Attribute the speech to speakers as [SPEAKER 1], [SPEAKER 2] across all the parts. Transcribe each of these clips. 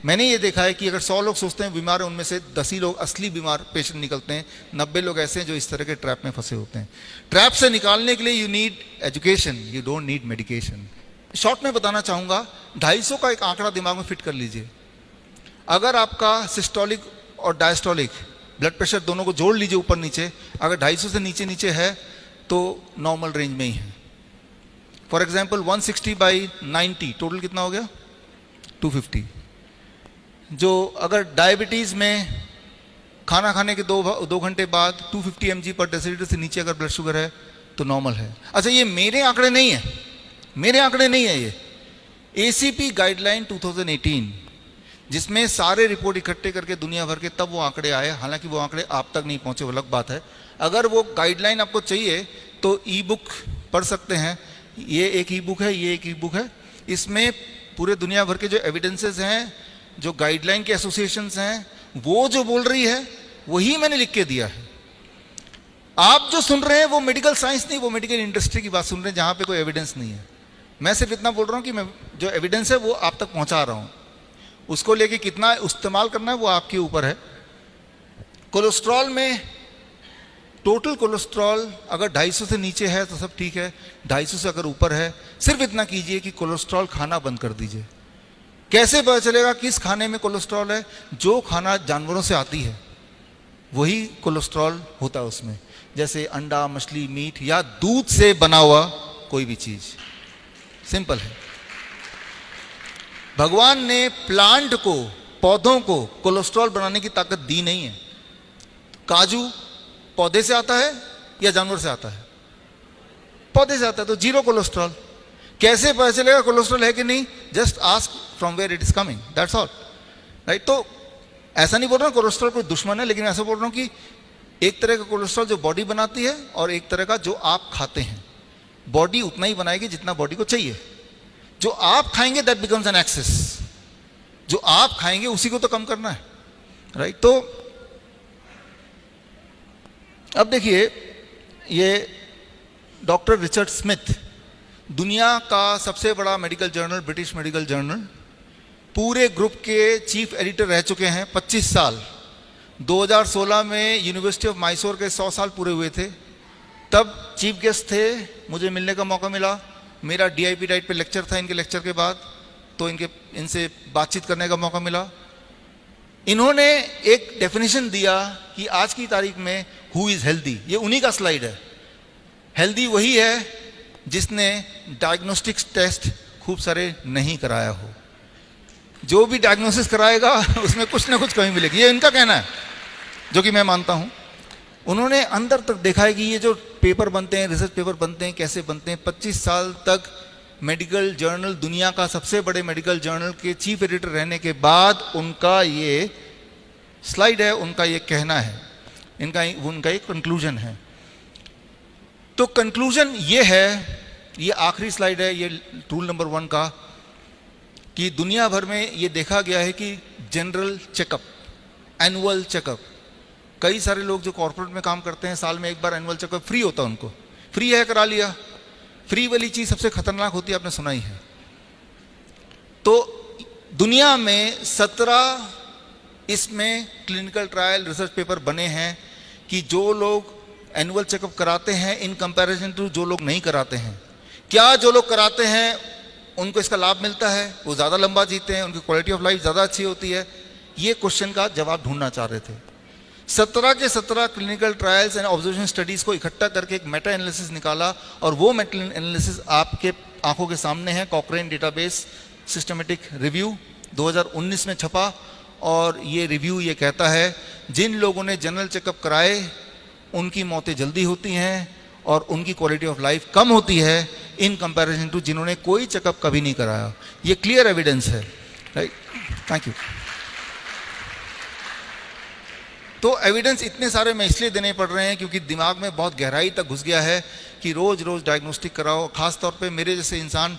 [SPEAKER 1] मैंने ये देखा है कि अगर 100 लोग सोचते हैं बीमार हैं, उनमें से 10 ही लोग असली बीमार पेशेंट निकलते हैं, 90 लोग ऐसे हैं जो इस तरह के ट्रैप में फंसे होते हैं। ट्रैप से निकालने के लिए you need education, you don't need medication. Short में बताना चाहूँगा, 250 का एक आंकड़ा दिमाग में फिट कर लीजिए। अगर आपका सिस्टोलिक और डायस्टोलिक ब्लड प्रेशर दोनों को जोड़ लीजिए ऊपर नीचे, अगर 250 से नीचे नीचे है तो नॉर्मल रेंज में ही है। फॉर एग्जाम्पल 160/90 टोटल कितना हो गया? 250। जो अगर डायबिटीज़ में खाना खाने के 2 घंटे बाद 250 mg/dL से नीचे अगर ब्लड शुगर है तो नॉर्मल है। अच्छा, ये मेरे आंकड़े नहीं है, मेरे आंकड़े नहीं है, ये ACP गाइडलाइन 2018, जिसमें सारे रिपोर्ट इकट्ठे करके दुनिया भर के तब वो आंकड़े आए। हालांकि वो आंकड़े आप तक नहीं पहुंचे, वो अलग बात है। अगर वो गाइडलाइन आपको चाहिए तो ई बुक पढ़ सकते हैं। ये एक ई बुक है, ये एक ई बुक है। इसमें पूरे दुनिया भर के जो एविडेंसेस हैं, जो गाइडलाइन के एसोसिएशंस हैं, वो जो बोल रही है वही मैंने लिख के दिया है। आप जो सुन रहे हैं वो मेडिकल साइंस नहीं, वो मेडिकल इंडस्ट्री की बात सुन रहे हैं, जहां पे कोई एविडेंस नहीं है। मैं सिर्फ इतना बोल रहा हूं कि मैं जो एविडेंस है वो आप तक पहुंचा रहा हूं। उसको लेके कितना इस्तेमाल करना है वो आपके ऊपर है। कोलेस्ट्रॉल में टोटल कोलेस्ट्रॉल अगर 250 से नीचे है तो सब ठीक है, 250 से अगर ऊपर है सिर्फ इतना कीजिए कि कोलेस्ट्रॉल खाना बंद कर दीजिए। कैसे पता चलेगा किस खाने में कोलेस्ट्रॉल है? जो खाना जानवरों से आती है वही कोलेस्ट्रॉल होता है उसमें, जैसे अंडा, मछली, मीट या दूध से बना हुआ कोई भी चीज। सिंपल है। भगवान ने प्लांट को, पौधों को कोलेस्ट्रॉल बनाने की ताकत दी नहीं है। काजू पौधे से आता है या जानवर से आता है? पौधे से आता है, तो जीरो कोलेस्ट्रॉल। कैसे पता चलेगा कोलेस्ट्रॉल है कि नहीं? Just ask from where it is coming, that's all, right. तो ऐसा नहीं बोल रहा हूं कोलेस्ट्रॉल कोई दुश्मन है, लेकिन ऐसा बोल रहा हूं कि एक तरह का कोलेस्ट्रॉल जो बॉडी बनाती है और एक तरह का जो आप खाते हैं। बॉडी उतना ही बनाएगी जितना बॉडी को चाहिए। जो आप खाएंगे दैट बिकम्स एन एक्सेस। जो आप खाएंगे उसी को तो कम करना है, राइट। तो अब देखिए, ये डॉक्टर रिचर्ड स्मिथ, दुनिया का सबसे बड़ा medical journal, British medical journal, पूरे ग्रुप के चीफ एडिटर रह चुके हैं 25 साल। 2016 में यूनिवर्सिटी ऑफ मैसूर के 100 साल पूरे हुए थे, तब चीफ गेस्ट थे, मुझे मिलने का मौका मिला। मेरा DIP डाइट पे लेक्चर था इनके लेक्चर के बाद, तो इनसे बातचीत करने का मौका मिला। इन्होंने एक डेफिनेशन दिया कि आज की तारीख में हु इज़ हेल्दी। ये उन्हीं का स्लाइड है। हेल्दी वही है जिसने डायग्नोस्टिक्स टेस्ट खूब सारे नहीं कराया हो। जो भी डायग्नोसिस कराएगा उसमें कुछ ना कुछ कमी मिलेगी, ये इनका कहना है, जो कि मैं मानता हूं। उन्होंने अंदर तक देखा है कि ये जो पेपर बनते हैं, रिसर्च पेपर बनते हैं, कैसे बनते हैं। 25 साल तक मेडिकल जर्नल, दुनिया का सबसे बड़े मेडिकल जर्नल के चीफ एडिटर रहने के बाद उनका ये स्लाइड है, उनका ये कहना है, उनका एक कंक्लूजन है। तो कंक्लूजन ये है, ये आखिरी स्लाइड है, ये रूल नंबर 1 का, कि दुनिया भर में ये देखा गया है कि जनरल चेकअप, एनुअल चेकअप, कई सारे लोग जो कॉर्पोरेट में काम करते हैं साल में एक बार एनुअल चेकअप फ्री होता है उनको। फ्री है, करा लिया। फ्री वाली चीज सबसे खतरनाक होती है, आपने सुना ही है। तो दुनिया में 17 इसमें क्लिनिकल ट्रायल रिसर्च पेपर बने हैं कि जो लोग एनुअल चेकअप कराते हैं इन कंपैरिजन टू जो लोग नहीं कराते हैं, क्या जो लोग कराते हैं उनको इसका लाभ मिलता है, वो ज़्यादा लंबा जीते हैं, उनकी क्वालिटी ऑफ लाइफ ज़्यादा अच्छी होती है। ये क्वेश्चन का जवाब ढूंढना चाह रहे थे। 17 के 17 clinical trials and observation studies को इकट्ठा करके एक मेटा एनालिसिस निकाला, और वो मेटा एनालिसिस आपके आंखों के सामने है। कॉकरेन डेटाबेस सिस्टमेटिक रिव्यू 2019 में छपा, और ये रिव्यू ये कहता है जिन लोगों ने जनरल चेकअप कराए उनकी मौतें जल्दी होती हैं और उनकी क्वालिटी ऑफ लाइफ कम होती है इन कंपैरिजन टू जिन्होंने कोई चेकअप कभी नहीं कराया। ये क्लियर एविडेंस है, राइट। Thank you. तो एविडेंस इतने सारे मैं इसलिए देने पड़ रहे हैं क्योंकि दिमाग में बहुत गहराई तक घुस गया है कि रोज रोज डायग्नोस्टिक कराओ। खास तौर पे मेरे जैसे इंसान,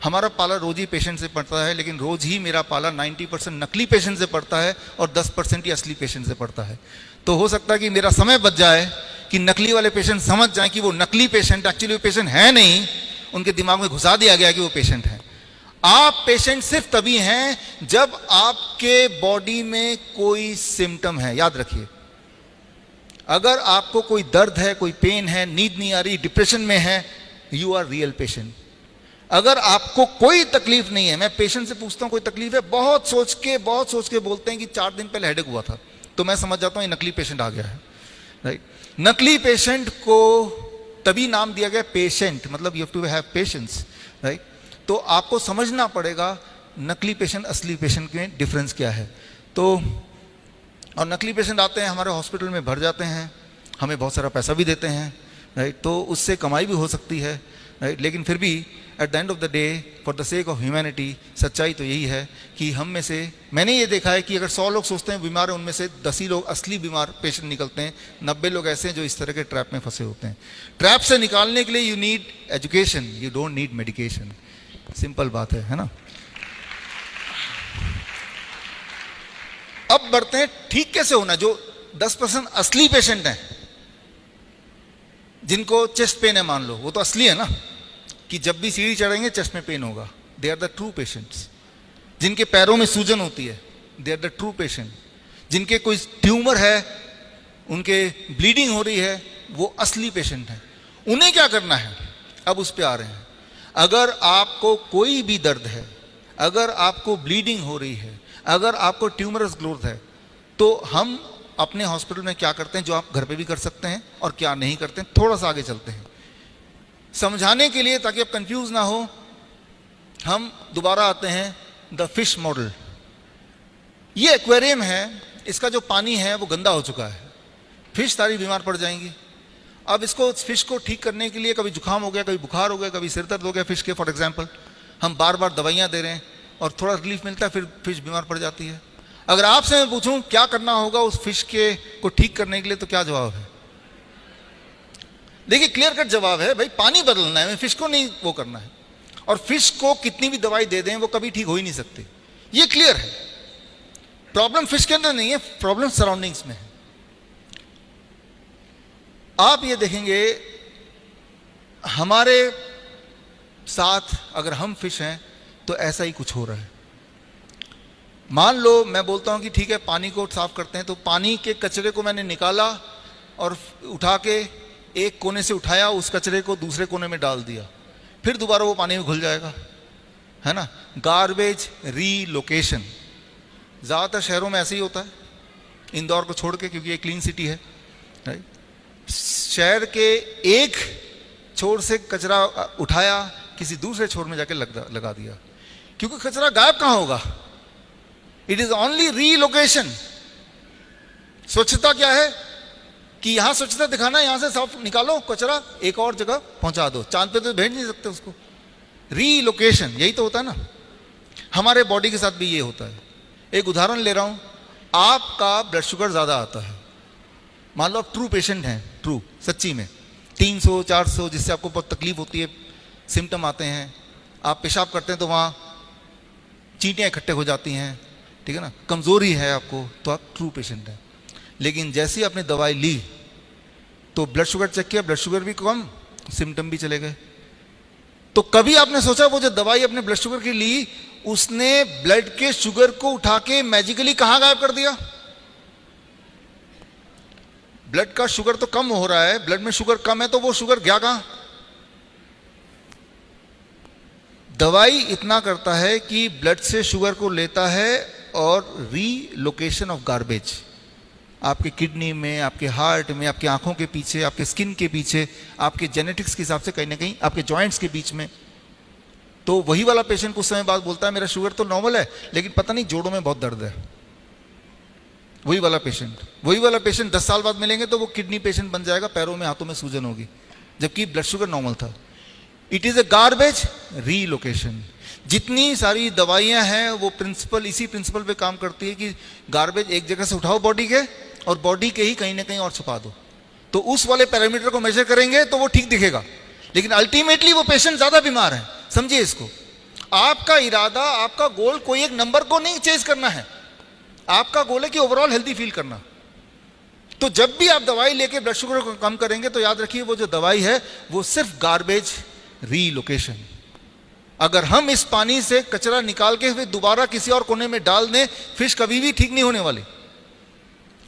[SPEAKER 1] हमारा पाला रोज ही पेशेंट से पड़ता है, लेकिन रोज ही मेरा पाला 90% नकली पेशेंट से पड़ता है और 10% ही असली पेशेंट से पड़ता है। तो हो सकता है कि मेरा समय बच जाए कि नकली वाले पेशेंट समझ जाएं कि वो नकली पेशेंट एक्चुअली वो पेशेंट है नहीं, उनके दिमाग में घुसा दिया गया कि वो पेशेंट है। आप पेशेंट सिर्फ तभी हैं जब आपके बॉडी में कोई सिम्टम है। याद रखिए, अगर आपको कोई दर्द है, कोई पेन है, नींद नहीं आ रही, डिप्रेशन में है, यू आर रियल पेशेंट। अगर आपको कोई तकलीफ नहीं है, मैं पेशेंट से पूछता हूं कोई तकलीफ है, बहुत सोच के बोलते हैं कि 4 दिन पहले हेडेक हुआ था, तो मैं समझ जाता हूं ये नकली पेशेंट आ गया है, राइट। नकली पेशेंट को तभी नाम दिया गया पेशेंट, मतलब you have to have patience, right. तो आपको समझना पड़ेगा नकली पेशेंट असली पेशेंट में डिफरेंस क्या है। तो और नकली पेशेंट आते हैं हमारे हॉस्पिटल में, भर जाते हैं, हमें बहुत सारा पैसा भी देते हैं, राइट। तो उससे कमाई भी हो सकती है, राइट। लेकिन फिर भी at the end of the day, for the sake of humanity, सच्चाई तो यही है कि हम में से, मैंने ये देखा है कि अगर 100 लोग सोचते हैं बीमार है, उनमें से 10 ही लोग असली बीमार पेशेंट निकलते हैं, 90 लोग ऐसे हैं जो इस तरह के ट्रैप में फंसे होते हैं। ट्रैप से निकालने के लिए you need education, you don't need medication. Simple बात है ना। अब बढ़ते हैं ठीक कैसे होना। जो 10% असली पेशेंट हैं, जिनको चेस्ट पेन है मान लो, वो तो असली है ना, कि जब भी सीढ़ी चढ़ेंगे चेस्ट में पेन होगा, they are the true patients. जिनके पैरों में सूजन होती है, they are the true patient. जिनके कोई ट्यूमर है, उनके ब्लीडिंग हो रही है, वो असली पेशेंट हैं। उन्हें क्या करना है, अब उस पर आ रहे हैं। अगर आपको कोई भी दर्द है, अगर आपको ब्लीडिंग हो रही है, अगर आपको ट्यूमरस ग्रोथ है, तो हम अपने हॉस्पिटल में क्या करते हैं जो आप घर पे भी कर सकते हैं और क्या नहीं करते हैं, थोड़ा सा आगे चलते हैं समझाने के लिए, ताकि आप कंफ्यूज ना हो। हम दोबारा आते हैं द फिश मॉडल। ये एक्वेरियम है, इसका जो पानी है वो गंदा हो चुका है, फिश सारी बीमार पड़ जाएंगी। अब इसको, फिश को ठीक करने के लिए, कभी जुकाम हो गया, कभी बुखार हो गया, कभी सिर दर्द हो गया फिश के, फॉर एग्जाम्पल, हम बार बार दवाइयाँ दे रहे हैं और थोड़ा रिलीफ मिलता है, फिर फिश बीमार पड़ जाती है। अगर आपसे मैं पूछूं क्या करना होगा उस फिश के को ठीक करने के लिए, तो क्या जवाब है? देखिए, क्लियर कट जवाब है, भाई पानी बदलना है, फिश को नहीं वो करना है। और फिश को कितनी भी दवाई दे दें, वो कभी ठीक हो ही नहीं सकती, ये क्लियर है। प्रॉब्लम फिश के अंदर नहीं है, प्रॉब्लम सराउंडिंग्स में है। आप ये देखेंगे हमारे साथ, अगर हम फिश हैं तो ऐसा ही कुछ हो रहा है। मान लो मैं बोलता हूं कि ठीक है पानी को साफ करते हैं, तो पानी के कचरे को मैंने निकाला और उठा के एक कोने से उठाया, उस कचरे को दूसरे कोने में डाल दिया, फिर दोबारा वो पानी में घुल जाएगा, है ना। गार्बेज रीलोकेशन ज़्यादातर शहरों में ऐसे ही होता है, इंदौर को छोड़ के, क्योंकि ये क्लीन सिटी है, राइट। शहर के एक छोर से कचरा उठाया, किसी दूसरे छोर में जाके लगा दिया, क्योंकि कचरा गायब कहाँ होगा, इट इज ओनली रीलोकेशन। स्वच्छता क्या है कि यहां स्वच्छता दिखाना, यहां से साफ निकालो कचरा, एक और जगह पहुंचा दो, चांद पे तो भेज नहीं सकते उसको। रीलोकेशन यही तो होता है ना। हमारे बॉडी के साथ भी ये होता है। एक उदाहरण ले रहा हूं, आपका ब्लड शुगर ज्यादा आता है, मान लो आप ट्रू पेशेंट हैं, ट्रू सच्ची में 300 400, जिससे आपको बहुत तकलीफ होती है, सिम्टम आते हैं, आप पेशाब करते हैं तो वहाँ चींटियाँ इकट्ठे हो जाती हैं, ठीक है ना, कमज़ोरी है आपको, तो आप ट्रू पेशेंट हैं। लेकिन जैसे ही आपने दवाई ली तो ब्लड शुगर चेक किया, ब्लड शुगर भी कम, सिम्टम भी चले गए। तो कभी आपने सोचा वो जो दवाई अपने ब्लड शुगर की ली, उसने ब्लड के शुगर को उठा के मैजिकली कहाँ गायब कर दिया? ब्लड का शुगर तो कम हो रहा है, ब्लड में शुगर कम है, तो वो शुगर गया कहाँ? दवाई इतना करता है कि ब्लड से शुगर को लेता है और रीलोकेशन ऑफ गार्बेज आपके किडनी में, आपके हार्ट में, आपकी आंखों के पीछे, आपके स्किन के पीछे, आपके जेनेटिक्स के हिसाब से कहीं ना कहीं आपके जॉइंट्स के बीच में। तो वही वाला पेशेंट कुछ समय बाद बोलता है मेरा शुगर तो नॉर्मल है, लेकिन पता नहीं जोड़ों में बहुत दर्द है। वही वाला पेशेंट 10 साल बाद मिलेंगे तो वो किडनी पेशेंट बन जाएगा, पैरों में हाथों में सूजन होगी, जबकि ब्लड शुगर नॉर्मल था। It is a garbage relocation. जितनी सारी दवाइयां हैं वो प्रिंसिपल, इसी प्रिंसिपल पे काम करती है कि गार्बेज एक जगह से उठाओ बॉडी के, और बॉडी के ही कहीं ना कहीं और छुपा दो, तो उस वाले पैरामीटर को मेजर करेंगे तो वो ठीक दिखेगा, लेकिन अल्टीमेटली वो पेशेंट ज्यादा बीमार है। समझिए इसको। आपका इरादा, आपका गोल कोई एक नंबर को नहीं चेज करना है, आपका गोल है कि ओवरऑल हेल्दी फील करना। तो जब भी आप दवाई लेके ब्लड शुगर को कम करेंगे तो याद रखिए वो जो दवाई है वो सिर्फ गार्बेज रीलोकेशन। अगर हम इस पानी से कचरा निकाल के फिर दोबारा किसी और कोने में डाल दें, फिश कभी भी ठीक नहीं होने वाले।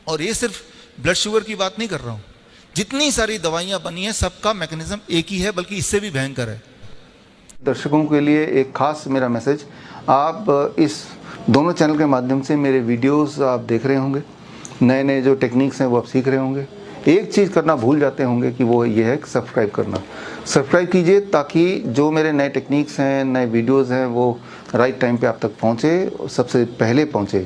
[SPEAKER 1] और ये सिर्फ ब्लड शुगर की बात नहीं कर रहा हूं, जितनी सारी दवाइयां बनी हैं सबका मैकेनिज्म एक ही है, बल्कि इससे भी भयंकर है।
[SPEAKER 2] दर्शकों के लिए एक खास मेरा मैसेज, आप इस दोनों चैनल के माध्यम से मेरे वीडियोस आप देख रहे होंगे, नए नए जो टेक्निक्स हैं वो आप सीख रहे होंगे। एक चीज़ करना भूल जाते होंगे कि वो ये है सब्सक्राइब करना। सब्सक्राइब कीजिए ताकि जो मेरे नए टेक्निक्स हैं, नए वीडियोस हैं, वो राइट टाइम पे आप तक पहुँचे, सबसे पहले पहुँचे।